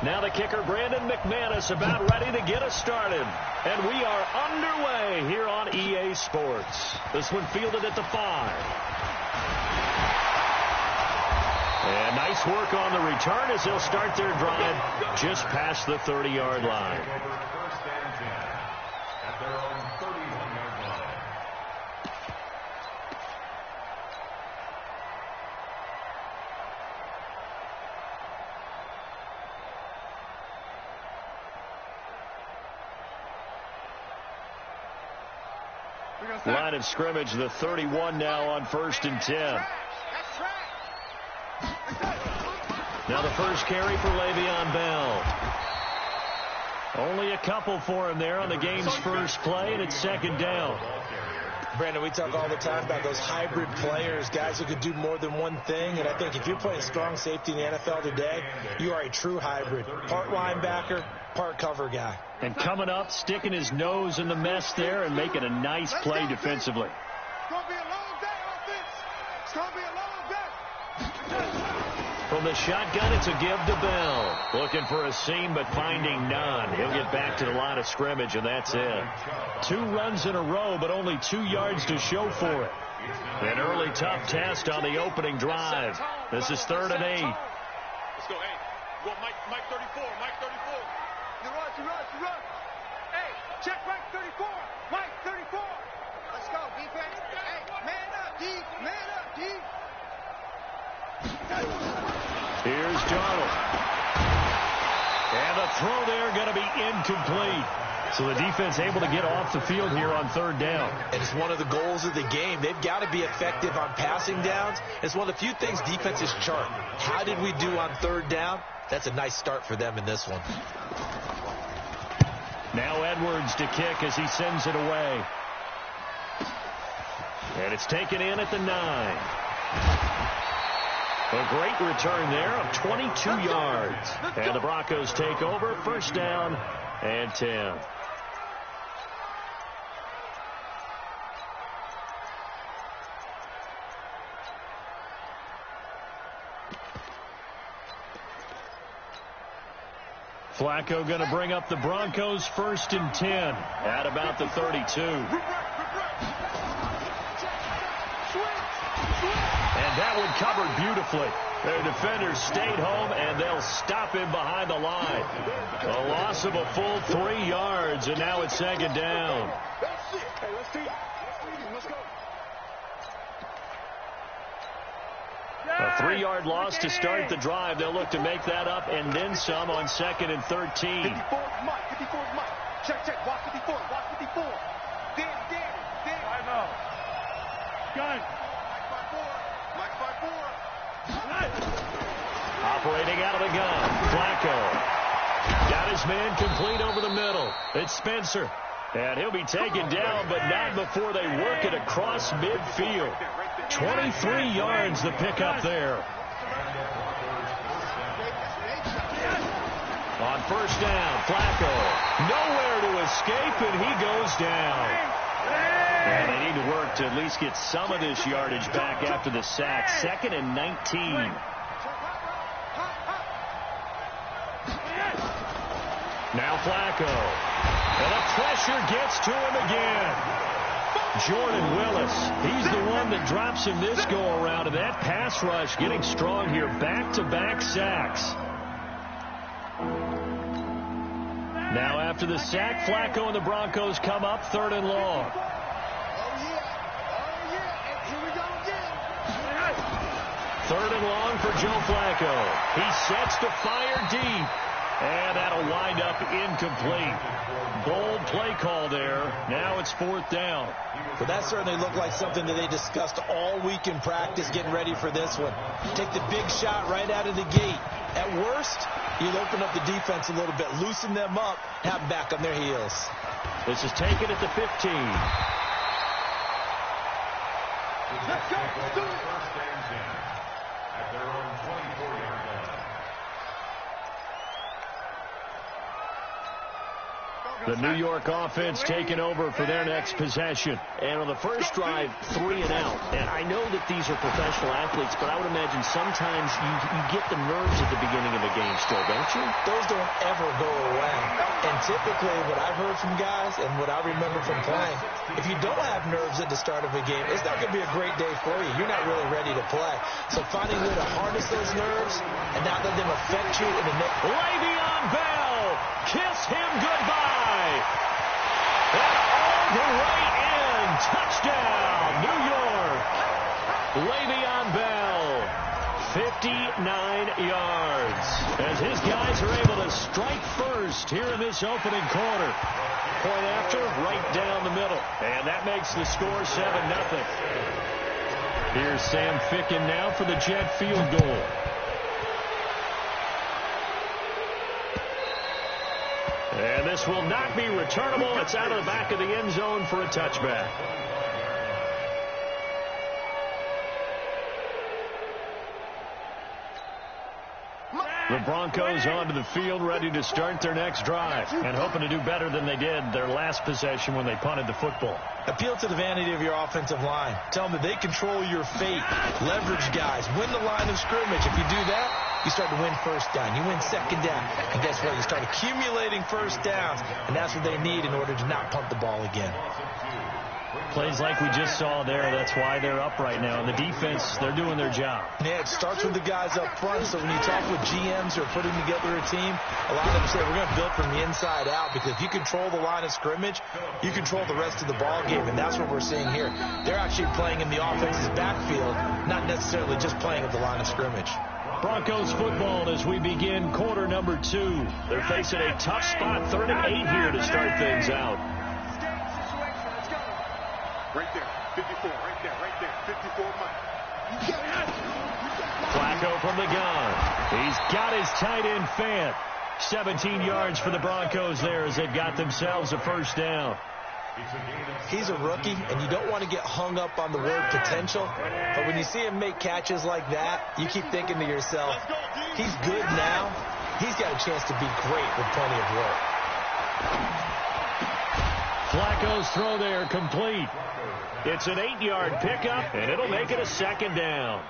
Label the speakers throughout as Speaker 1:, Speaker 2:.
Speaker 1: Now the kicker, Brandon McManus, about ready to get us started. And we are underway here on EA Sports. This one fielded at the 5. And nice work on the return as they'll start their drive just past the 30-yard line. Line of scrimmage, the 31 now on 1st and 10. Now the first carry for Le'Veon Bell. Only a couple for him there on the game's first play, and it's 2nd down.
Speaker 2: Brandon, we talk all the time about those hybrid players, guys who could do more than one thing. And I think if you're playing strong safety in the NFL today, you are a true hybrid. Part linebacker, part cover guy.
Speaker 1: And coming up, sticking his nose in the mess there and making a nice play defensively.
Speaker 3: It's going to be a long day, offense. It's going to be a long day.
Speaker 1: From the shotgun, it's a give to Bell. Looking for a seam, but finding none. He'll get back to the line of scrimmage, and that's it. 2 runs in a row, but only 2 yards to show for it. An early tough test on the opening drive. This is 3rd and 8.
Speaker 3: Let's go, hey. Go, Mike 34, Mike 34. You run. Hey, check Mike 34. Mike 34. Let's go, defense. Hey, man up, D. Man up, D.
Speaker 1: Here's Darnold. And the throw there going to be incomplete. So the defense able to get off the field here on 3rd down.
Speaker 2: And it's one of the goals of the game. They've got to be effective on passing downs. It's one of the few things defenses chart. How did we do on 3rd down? That's a nice start for them in this one.
Speaker 1: Now Edwards to kick as he sends it away. And it's taken in at the 9. A great return there of 22 yards. And the Broncos take over, 1st down and 10. Flacco going to bring up the Broncos 1st and 10 at about the 32. And that one covered beautifully. Their defenders stayed home, and they'll stop him behind the line. A loss of a full 3 yards, and now it's 2nd down. A 3-yard loss to start the drive. They'll look to make that up and then some on 2nd and 13.
Speaker 3: 54 Mike. Check. Watch 54. Dan. I know. Gun. Mike 5-4.
Speaker 1: Operating out of the gun. Flacco. Got his man complete over the middle. It's Spencer. And he'll be taken down, but not before they work it across midfield. 23 yards the pickup there. On 1st down, Flacco. Nowhere to escape, and he goes down. And they need to work to at least get some of this yardage back after the sack. 2nd and 19. Now Flacco. And the pressure gets to him again. Jordan Willis, he's the one that drops him this go-around. And that pass rush getting strong here. Back-to-back sacks. Now after the sack, Flacco and the Broncos come up 3rd and long. Third and long for Joe Flacco. He sets to fire deep. And that'll wind up incomplete. Bold play call there. Now it's 4th down.
Speaker 2: But that certainly looked like something that they discussed all week in practice getting ready for this one. Take the big shot right out of the gate. At worst, you'll open up the defense a little bit, loosen them up, have them back on their heels.
Speaker 1: This is taken at the 15.
Speaker 3: Let's go. Let's do it.
Speaker 4: At their own 24-yard line.
Speaker 1: The New York offense taking over for their next possession.
Speaker 2: And on the first drive, 3 and out. And I know that these are professional athletes, but I would imagine sometimes you get the nerves at the beginning of a game still, don't you?
Speaker 5: Those don't ever go away. And typically what I've heard from guys and what I remember from playing, if you don't have nerves at the start of a game, it's not going to be a great day for you. You're not really ready to play. So finding a way to harness those nerves and not let them affect you in the next.
Speaker 1: Le'Veon Bell, kiss him goodbye. And all the way in, touchdown, New York. Le'Veon Bell, 59 yards. As his guys are able to strike first here in this opening quarter. Point after, right down the middle. And that makes the score 7-0. Here's Sam Ficken now for the Jet field goal. And this will not be returnable. It's out of the back of the end zone for a touchback. The Broncos onto the field, ready to start their next drive, and hoping to do better than they did their last possession when they punted the football.
Speaker 5: Appeal to the vanity of your offensive line. Tell them that they control your fate. Leverage guys. Win the line of scrimmage. If you do that, you start to win first down. You win second down. And guess what? You start accumulating first downs, and that's what they need in order to not punt the ball again.
Speaker 1: Plays like we just saw there, that's why they're up right now. And the defense, they're doing their job.
Speaker 5: Yeah, it starts with the guys up front. So when you talk with GMs who are putting together a team, a lot of them say we're going to build from the inside out, because if you control the line of scrimmage, you control the rest of the ball game, and that's what we're seeing here. They're actually playing in the offense's backfield, not necessarily just playing at the line of scrimmage.
Speaker 1: Broncos football as we begin quarter number 2. They're facing a tough spot, 3rd and 8 here to start things out.
Speaker 3: Right there, 54, right there, 54 Mike.
Speaker 1: Flacco from the gun. He's got his tight end Fant. 17 yards for the Broncos there as they've got themselves a first down.
Speaker 5: He's a rookie, and you don't want to get hung up on the word potential. But when you see him make catches like that, you keep thinking to yourself, he's good now. He's got a chance to be great with plenty of work.
Speaker 1: Flacco's throw there complete. It's an 8-yard pickup, and it'll make it a second down.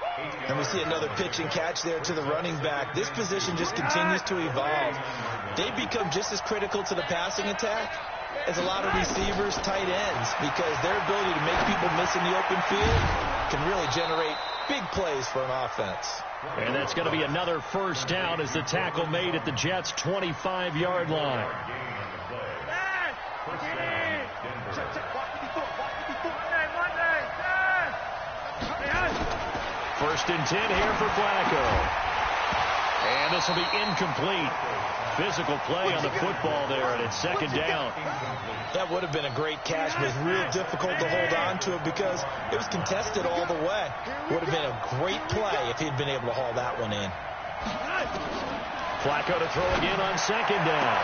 Speaker 5: And we see another pitch and catch there to the running back. This position just continues to evolve. They become just as critical to the passing attack as a lot of receivers, tight ends, because their ability to make people miss in the open field can really generate big plays for an offense.
Speaker 1: And that's going to be another first down as the tackle made at the Jets' 25-yard line. First and 10 here for Flacco. And this will be incomplete. Physical play on the football there, and it's second down.
Speaker 5: That would have been a great catch, but it's real difficult to hold on to it because it was contested all the way. Would have been a great play if he'd been able to haul that one in.
Speaker 1: Flacco to throw again on second down.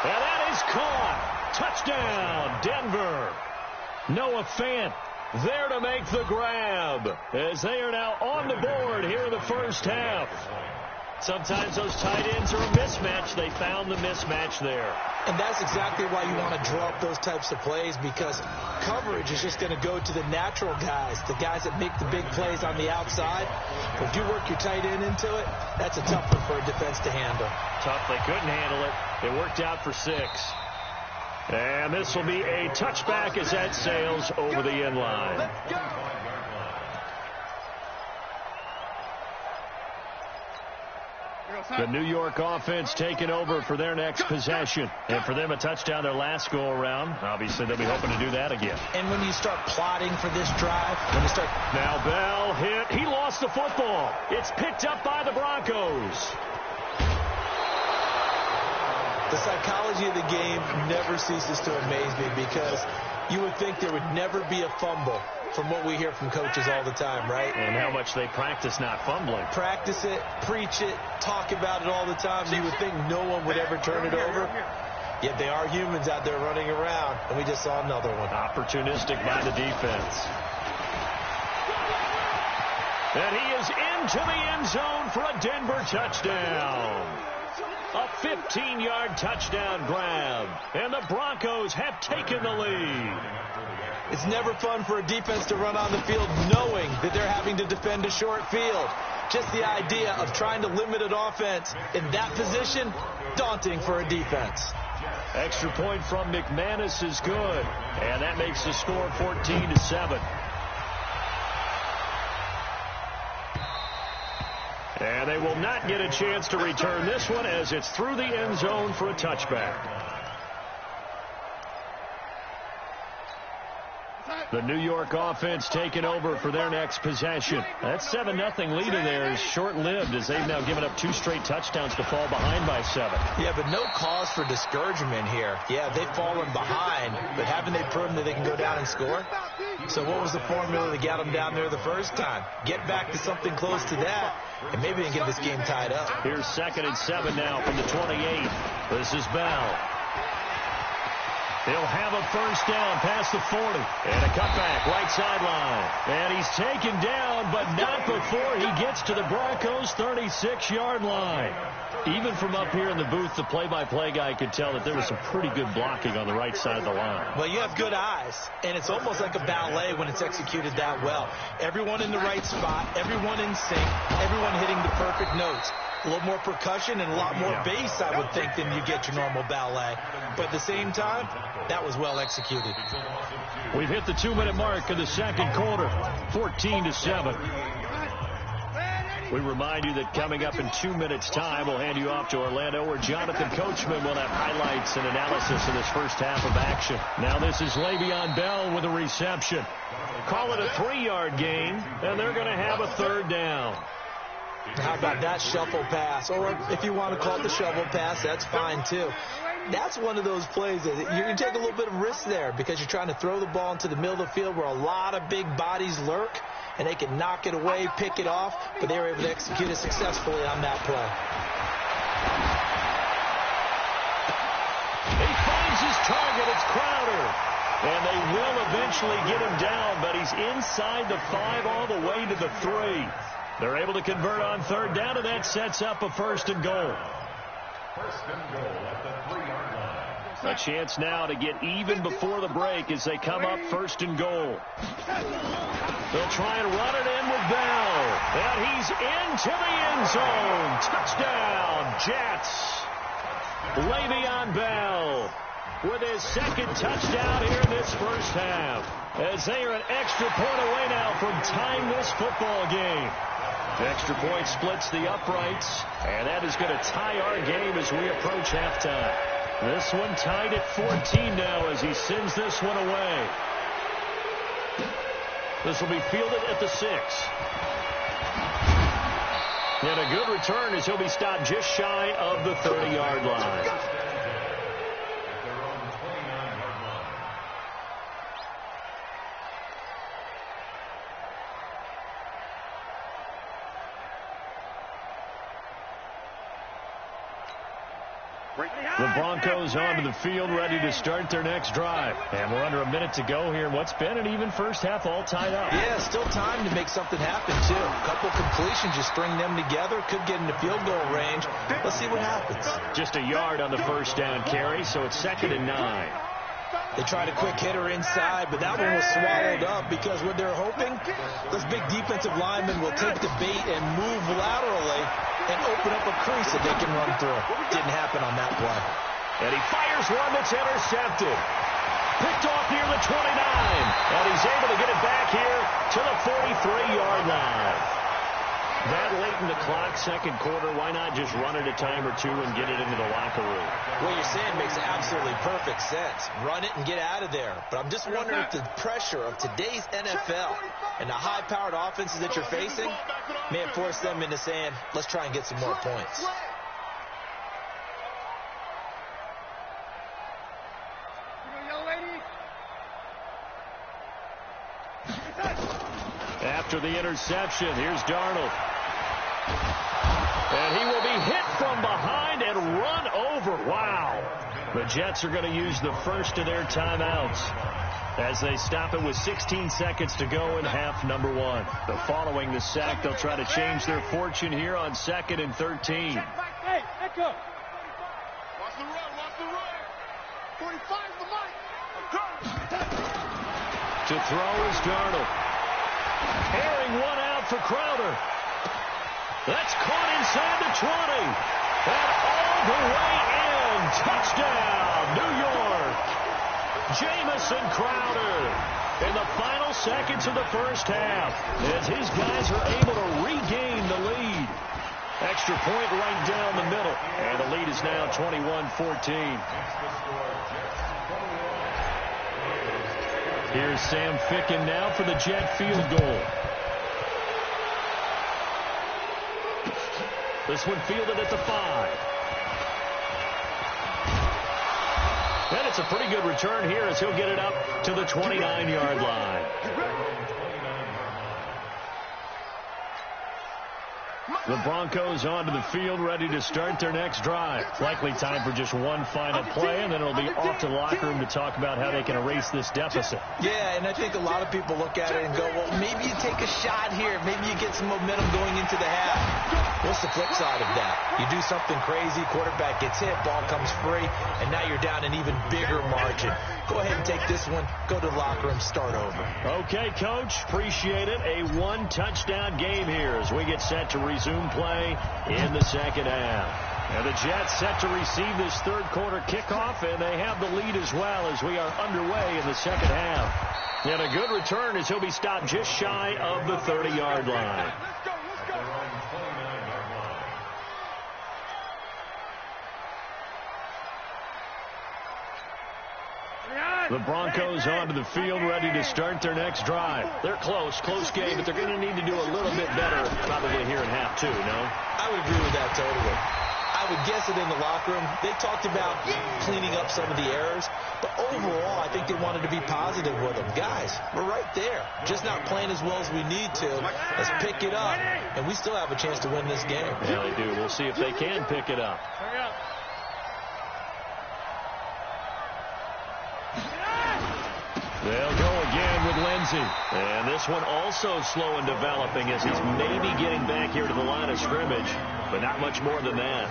Speaker 1: And that is caught. Touchdown, Denver. Noah Fant there to make the grab as they are now on the board here in the first half. Sometimes those tight ends are a mismatch. They found the mismatch there.
Speaker 5: And that's exactly why you want to draw up those types of plays, because coverage is just going to go to the natural guys, the guys that make the big plays on the outside. But if you work your tight end into it, that's a tough one for a defense to handle.
Speaker 1: Tough. They couldn't handle it. It worked out for 6. And this will be a touchback as that sails over the end line. The New York offense taking over for their next possession. And for them, a touchdown their last go-around. Obviously, they'll be hoping to do that again.
Speaker 5: And when you start plotting for this drive, when you start...
Speaker 1: Now Bell hit. He lost the football. It's picked up by the Broncos.
Speaker 5: The psychology of the game never ceases to amaze me, because you would think there would never be a fumble from what we hear from coaches all the time, right?
Speaker 1: And how much they practice not fumbling.
Speaker 5: Practice it, preach it, talk about it all the time. You would think no one would ever turn it over. Yet they are humans out there running around, and we just saw another one.
Speaker 1: Opportunistic by the defense. And he is into the end zone for a Denver touchdown. A 15-yard touchdown grab. And the Broncos have taken the lead.
Speaker 5: It's never fun for a defense to run on the field knowing that they're having to defend a short field. Just the idea of trying to limit an offense in that position, daunting for a defense.
Speaker 1: Extra point from McManus is good. And that makes the score 14-7. And they will not get a chance to return this one as it's through the end zone for a touchback. The New York offense taking over for their next possession. That 7-0 lead in there is short-lived as they've now given up 2 straight touchdowns to fall behind by 7.
Speaker 5: Yeah, but no cause for discouragement here. Yeah, they've fallen behind, but haven't they proven that they can go down and score? So what was the formula that got them down there the first time? Get back to something close to that, and maybe they can get this game tied up.
Speaker 1: Here's 2nd and 7 now from the 28. This is Bell. He'll have a first down past the 40. And a cutback, right sideline. And he's taken down, but not before he gets to the Broncos' 36-yard line. Even from up here in the booth, the play-by-play guy could tell that there was some pretty good blocking on the right side of the line.
Speaker 5: Well, you have good eyes, and it's almost like a ballet when it's executed that well. Everyone in the right spot, everyone in sync, everyone hitting the perfect notes. A little more percussion and a lot more bass, I would think, than you get your normal ballet. But at the same time, that was well executed.
Speaker 1: We've hit the 2-minute mark of the second quarter, 14-7. We remind you that coming up in 2 minutes' time, we'll hand you off to Orlando, where Jonathan Coachman will have highlights and analysis of this first half of action. Now this is Le'Veon Bell with a reception. Call it a 3-yard gain, and they're going to have a third down.
Speaker 5: How about that shuffle pass? Or if you want to call it the shovel pass, that's fine too. That's one of those plays that you take a little bit of risk there because you're trying to throw the ball into the middle of the field where a lot of big bodies lurk, and they can knock it away, pick it off, but they were able to execute it successfully on that play.
Speaker 1: He finds his target. It's Crowder. And they will eventually get him down, but he's inside the 5 all the way to the 3. They're able to convert on third down, and that sets up a 1st and goal.
Speaker 4: First and goal at the 3-yard line.
Speaker 1: A chance now to get even before the break as they come up 1st and goal. They'll try and run it in with Bell. And he's into the end zone. Touchdown, Jets. Le'Veon Bell with his 2nd touchdown here in this first half. As they are an extra point away now from tying this football game. Extra point splits the uprights, and that is going to tie our game as we approach halftime. This one tied at 14 now as he sends this one away. This will be fielded at the 6. And a good return as he'll be stopped just shy of the 30-yard line. The Broncos onto the field, ready to start their next drive. And we're under a minute to go here. What's been an even first half, all tied up.
Speaker 5: Yeah, still time to make something happen, too. A couple completions, just string them together. Could get into field goal range. Let's see what happens.
Speaker 1: Just a yard on the first down carry, so it's 2nd and 9.
Speaker 5: They tried a quick hitter inside, but that one was swallowed up because what they're hoping, those big defensive linemen will take the bait and move laterally and open up a crease that they can run through. Didn't happen on that play.
Speaker 1: And he fires one that's intercepted. Picked off near the 29. And he's able to get it back here to the 43-yard line. That late in the clock, second quarter, why not just run it a time or two and get it into the locker room?
Speaker 5: What you're saying makes absolutely perfect sense. Run it and get out of there. But I'm just wondering if the pressure of today's NFL and the high-powered offenses that you're facing may have forced them into saying, let's try and get some more points.
Speaker 1: After the interception, here's Darnold. And he will be hit from behind and run over. Wow. The Jets are going to use the first of their timeouts as they stop it with 16 seconds to go in half number 1. The following the sack, they'll try to change their fortune here on 2nd and 13.
Speaker 3: Hey, echo. Watch the run. Watch the run. 45's the mic.
Speaker 1: To throw is Darnold. Airing one out for Crowder. That's caught inside the 20. And all the way in. Touchdown, New York. Jamison Crowder in the final seconds of the first half as his guys are able to regain the lead. Extra point right down the middle. And the lead is now 21-14. Here's Sam Ficken now for the Jet field goal. This one fielded at the 5. And it's a pretty good return here as he'll get it up to the 29-yard line. The Broncos onto the field, ready to start their next drive. Likely time for just one final play, and then it'll be off to the locker room to talk about how they can erase this deficit.
Speaker 5: Yeah, and I think a lot of people look at it and go, well, maybe you take a shot here. Maybe you get some momentum going into the half. What's the flip side of that? You do something crazy, quarterback gets hit, ball comes free, and now you're down an even bigger margin. Go ahead and take this one, go to the locker room, start over.
Speaker 1: Okay, Coach, appreciate it. A one-touchdown game here as we get set to resume play in the second half. And the Jets set to receive this third quarter kickoff, and they have the lead as well as we are underway in the second half. And a good return as he'll be stopped just shy of the 30-yard line. The Broncos onto the field, ready to start their next drive. They're close game, but they're going to need to do a little bit better probably here in half two, no?
Speaker 5: I would agree with that totally. I would guess it in the locker room. They talked about cleaning up some of the errors, but overall, I think they wanted to be positive with them. Guys, we're right there. Just not playing as well as we need to. Let's pick it up, and we still have a chance to win this game.
Speaker 1: Yeah, they do. We'll see if they can pick it up.
Speaker 3: Hurry up.
Speaker 1: They'll go again with Lindsey. And this one also slow in developing as he's maybe getting back here to the line of scrimmage, but not much more than that.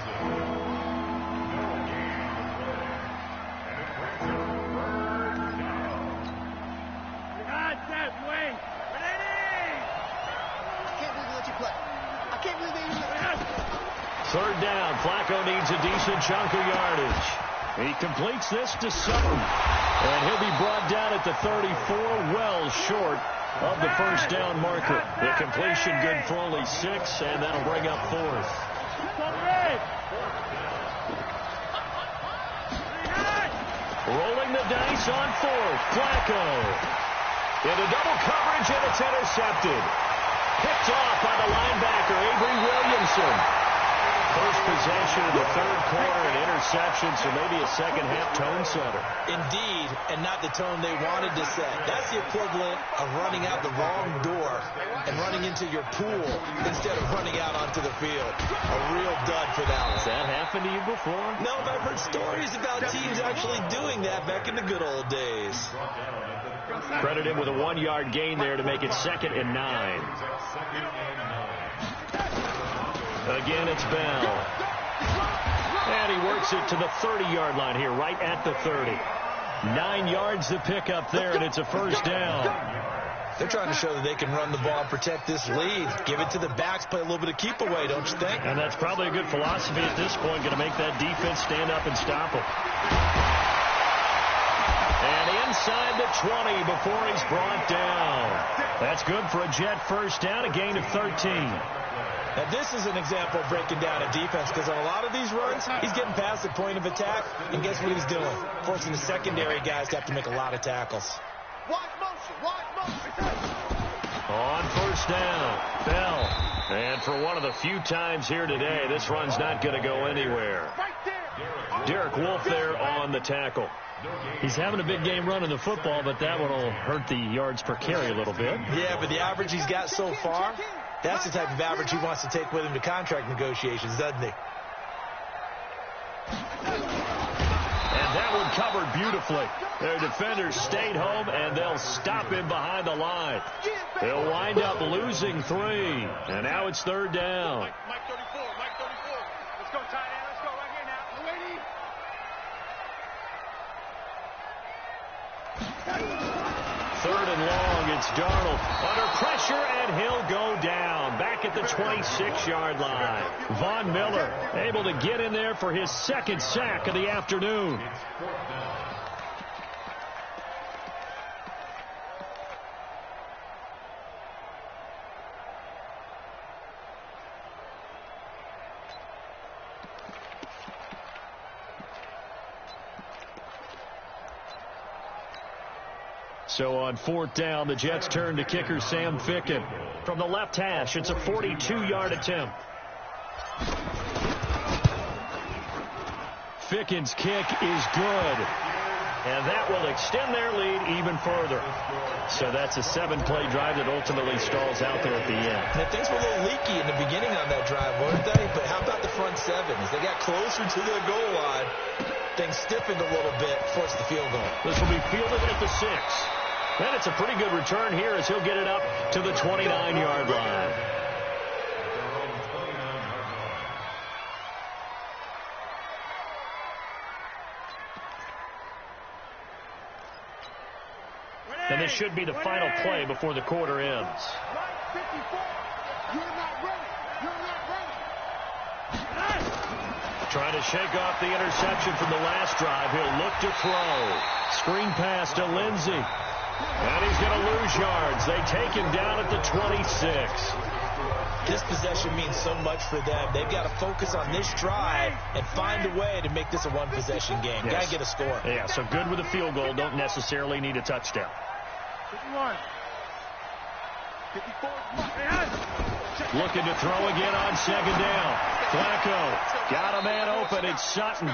Speaker 1: Third down. Flacco needs a decent chunk of yardage. He completes this to Sutton. And he'll be brought down at the 34, well short of the first down marker. The completion good for only 6, and that'll bring up fourth. Rolling the dice on fourth. Flacco. Into double coverage, and it's intercepted. Picked off by the linebacker, Avery Williamson. First possession of the third quarter, an interception, so maybe a second-half tone setter.
Speaker 5: Indeed, and not the tone they wanted to set. That's the equivalent of running out the wrong door and running into your pool instead of running out onto the field. A real dud for that one.
Speaker 1: Has that happened to you before?
Speaker 5: No, but I've heard stories about teams actually doing that back in the good old days.
Speaker 1: Credit him with a 1-yard gain there to make it 2nd and 9. Again, it's Bell. And he works it to the 30-yard line here, right at the 30. 9 yards to pick up there, and it's a first down.
Speaker 5: They're trying to show that they can run the ball and protect this lead. Give it to the backs, play a little bit of keep away, don't you think?
Speaker 1: And that's probably a good philosophy at this point, going to make that defense stand up and stop him. And inside the 20 before he's brought down. That's good for a Jet first down, a gain of 13.
Speaker 5: Now, this is an example of breaking down a defense, because on a lot of these runs, he's getting past the point of attack, and guess what he's doing? Forcing the secondary guys to have to make a lot of tackles.
Speaker 3: Wide motion.
Speaker 1: On first down, Bell. And for one of the few times here today, this run's not going to go anywhere.
Speaker 3: Right there.
Speaker 1: Derek Wolfe there on the tackle. He's having a big game running the football, but that one will hurt the yards per carry a little bit.
Speaker 5: Yeah, but the average he's got so far, that's the type of average he wants to take with him to contract negotiations, doesn't he?
Speaker 1: And that one covered beautifully. Their defenders stayed home, and they'll stop him behind the line. They'll wind up losing 3. And now it's third down.
Speaker 3: Mike 34. Let's go, tight end. Let's go right here now. Ready?
Speaker 1: Third and long, it's Darnold. Under pressure, and he'll go down. Back at the 26-yard line. Von Miller able to get in there for his second sack of the afternoon. So on fourth down, the Jets turn to kicker Sam Ficken. From the left hash, it's a 42-yard attempt. Ficken's kick is good. And that will extend their lead even further. So that's a 7-play drive that ultimately stalls out there at the end.
Speaker 5: And things were a little leaky in the beginning on that drive, weren't they? But how about the front seven? As they got closer to the goal line, things stiffened a little bit, forced the field goal.
Speaker 1: This will be fielded at the 6. And it's a pretty good return here as he'll get it up to the 29-yard line. And this should be the final play before the quarter ends. Trying to shake off the interception from the last drive. He'll look to throw. Screen pass to Lindsey. And he's going to lose yards. They take him down at the 26.
Speaker 5: This possession means so much for them. They've got to focus on this drive and find a way to make this a one-possession game.
Speaker 1: Yes.
Speaker 5: Got to get a score.
Speaker 1: Yeah, so good with a field goal. Don't necessarily need a touchdown.
Speaker 3: 51. 54.
Speaker 1: Looking to throw again on second down. Flacco got a man open. It's Sutton.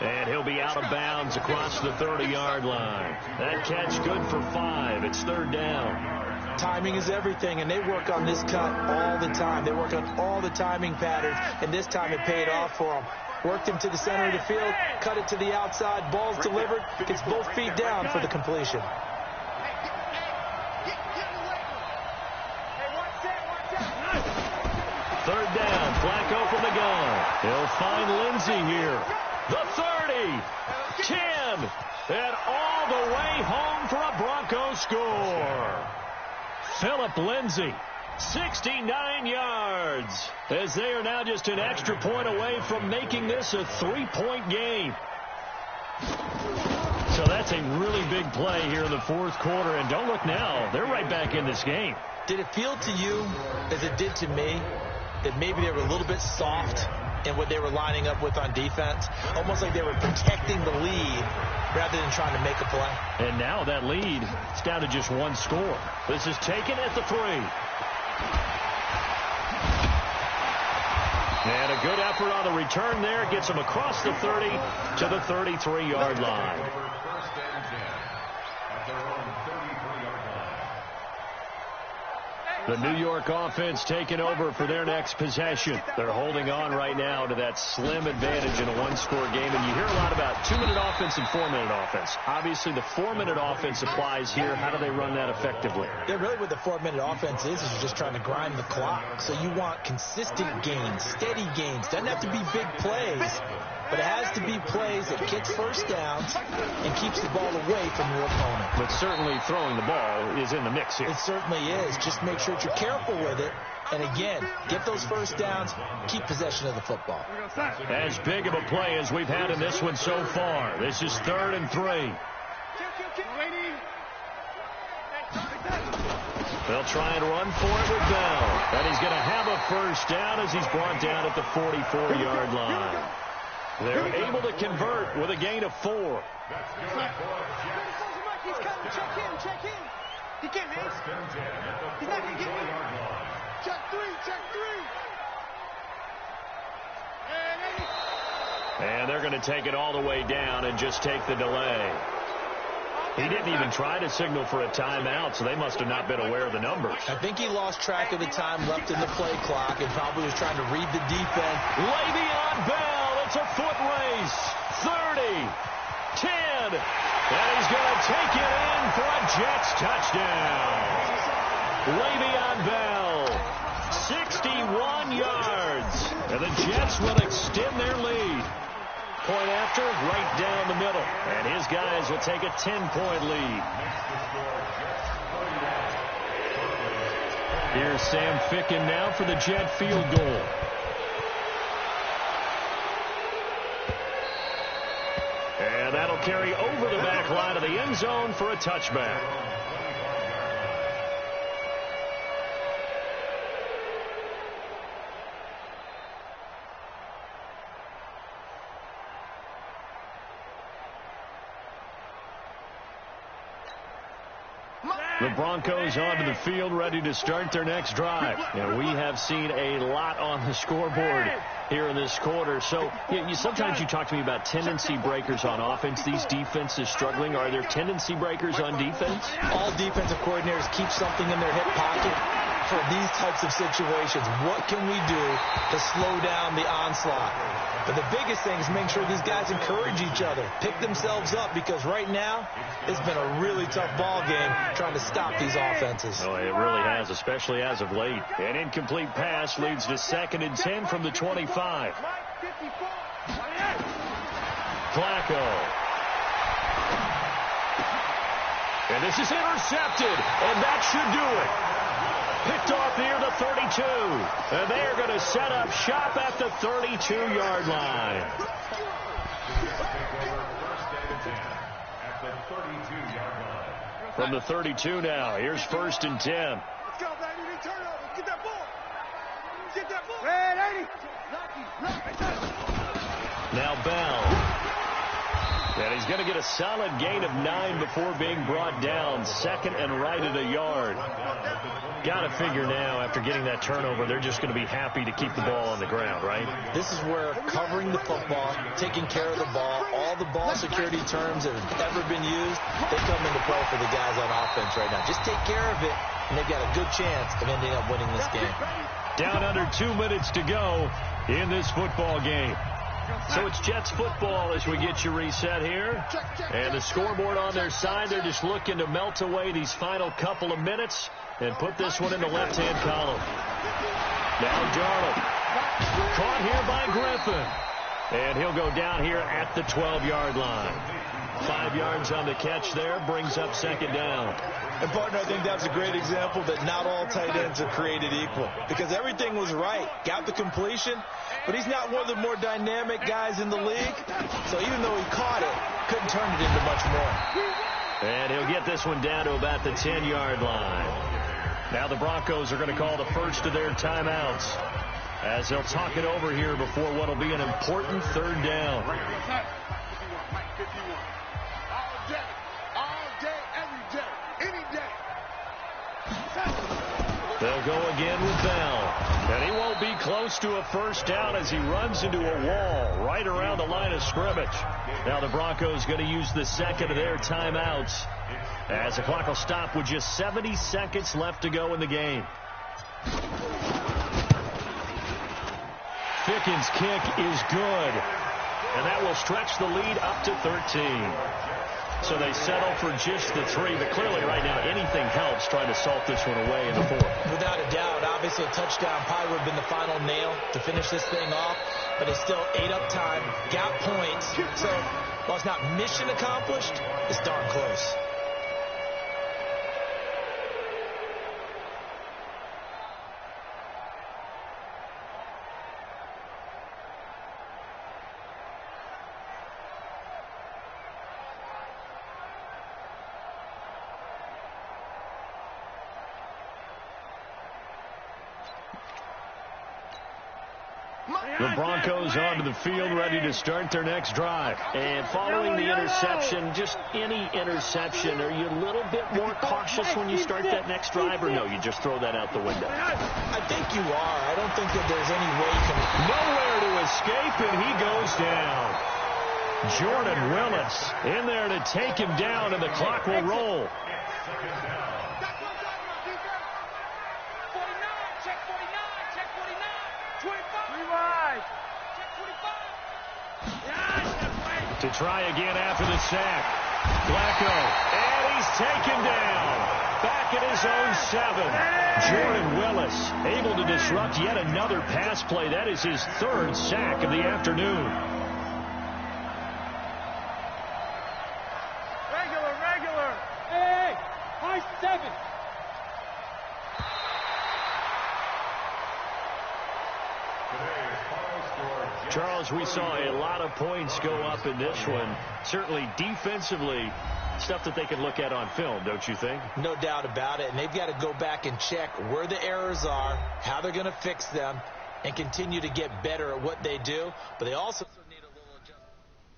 Speaker 1: And he'll be out of bounds across the 30-yard line. That catch good for 5. It's third down.
Speaker 5: Timing is everything, and they work on this cut all the time. They work on all the timing patterns, and this time it paid off for them. Worked him to the center of the field, cut it to the outside, ball's delivered, gets both feet down for the completion.
Speaker 1: Third down, Flacco from the gun. He'll find Lindsey here. The 30, 10, and all the way home for a Broncos score. Philip Lindsey, 69 yards, as they are now just an extra point away from making this a 3-point game. So that's a really big play here in the fourth quarter, and don't look now, they're right back in this game.
Speaker 5: Did it feel to you, as it did to me, that maybe they were a little bit soft in what they were lining up with on defense? Almost like they were protecting the lead rather than trying to make a play.
Speaker 1: And now that lead is down to just one score. This is taken at the 3. And a good effort on the return there. Gets them across the 30 to the 33-yard line. The New York offense taking over for their next possession. They're holding on right now to that slim advantage in a one-score game. And you hear a lot about 2-minute offense and 4-minute offense. Obviously, the 4-minute offense applies here. How do they run that effectively?
Speaker 5: Yeah, really what the 4-minute offense is you're just trying to grind the clock. So you want consistent gains, steady gains. Doesn't have to be big plays, but it has to be plays that gets first downs and keeps the ball away from your opponent.
Speaker 1: But certainly throwing the ball is in the mix here.
Speaker 5: It certainly is. Just make sure that you're careful with it. And again, get those first downs, keep possession of the football.
Speaker 1: As big of a play as we've had in this one so far. This is 3rd and 3. They'll try and run for it with Bell. And he's going to have a first down as he's brought down at the 44-yard line. They're able to convert with a gain of 4.
Speaker 3: Check in. He can't, man. He's not going to get me. Check 3.
Speaker 1: And they're going to take it all the way down and just take the delay. He didn't even try to signal for a timeout, so they must have not been aware of the numbers.
Speaker 5: I think he lost track of the time left in the play clock and probably was trying to read the defense.
Speaker 1: Le'Veon Bell, it's a foot race. 30, 10, and he's going to take it in for a Jets touchdown. Le'Veon Bell, 61 yards, and the Jets will extend their lead. Point after, right down the middle. And his guys will take a 10-point lead. Here's Sam Ficken now for the Jet field goal. And that'll carry over the back line of the end zone for a touchback. The Broncos onto the field, ready to start their next drive. And we have seen a lot on the scoreboard here in this quarter. So sometimes you talk to me about tendency breakers on offense. These defenses struggling. Are there tendency breakers on defense?
Speaker 5: All defensive coordinators keep something in their hip pocket for these types of situations. What can we do to slow down the onslaught? But the biggest thing is make sure these guys encourage each other, pick themselves up, because right now it's been a really tough ball game trying to stop these offenses.
Speaker 1: Oh, it really has, especially as of late. An incomplete pass leads to 2nd and 10 from the 25. Flacco. And this is intercepted, and that should do it. Picked off near the 32. And they are going to set up shop at the 32-yard line. From the 32 now, here's 1st and 10.
Speaker 3: Let's go, baby. Turn it over. Get that ball. Get that ball. Red 80.
Speaker 1: Now Bell. And he's going to get a solid gain of 9 before being brought down. 2nd and right at a yard. Got to figure now, after getting that turnover, they're just going to be happy to keep the ball on the ground, right?
Speaker 5: This is where covering the football, taking care of the ball, all the ball security terms that have ever been used, they come into play for the guys on offense right now. Just take care of it, and they've got a good chance of ending up winning this game.
Speaker 1: Down under 2 minutes to go in this football game. So it's Jets football as we get you reset here. And the scoreboard on their side, they're just looking to melt away these final couple of minutes and put this one in the left-hand column. Now Darnold. Caught here by Griffin. And he'll go down here at the 12-yard line. 5 yards on the catch there, brings up 2nd down.
Speaker 5: And, partner, I think that's a great example that not all tight ends are created equal, because everything was right. Got the completion, but he's not one of the more dynamic guys in the league. So even though he caught it, couldn't turn it into much more.
Speaker 1: And he'll get this one down to about the 10-yard line. Now the Broncos are going to call the first of their timeouts as they'll talk it over here before what will be an important 3rd down. They'll go again with Bell. And he won't be close to a 1st down as he runs into a wall right around the line of scrimmage. Now the Broncos going to use the 2nd of their timeouts as the clock will stop with just 70 seconds left to go in the game. Ficken's kick is good. And that will stretch the lead up to 13. So they settle for just the 3, but clearly right now anything helps trying to salt this one away in the 4th.
Speaker 5: Without a doubt, obviously a touchdown probably would have been the final nail to finish this thing off, but it's still ate up time, got points, so while it's not mission accomplished, it's darn close.
Speaker 1: The Broncos onto the field, ready to start their next drive. And following the interception, just any interception, are you a little bit more cautious when you start that next drive, or no, you just throw that out the window?
Speaker 5: I think you are. I don't think that there's any way you can...
Speaker 1: Nowhere to escape, and he goes down. Jordan Willis in there to take him down, and the clock will roll. To try again after the sack. Flacco, and he's taken down. Back at his own 7. Jordan Willis able to disrupt yet another pass play. That is his 3rd sack of the afternoon. Charles, we saw a lot of points go up in this one. Certainly defensively, stuff that they can look at on film, don't you think?
Speaker 5: No doubt about it. And they've got to go back and check where the errors are, how they're going to fix them, and continue to get better at what they do. But they also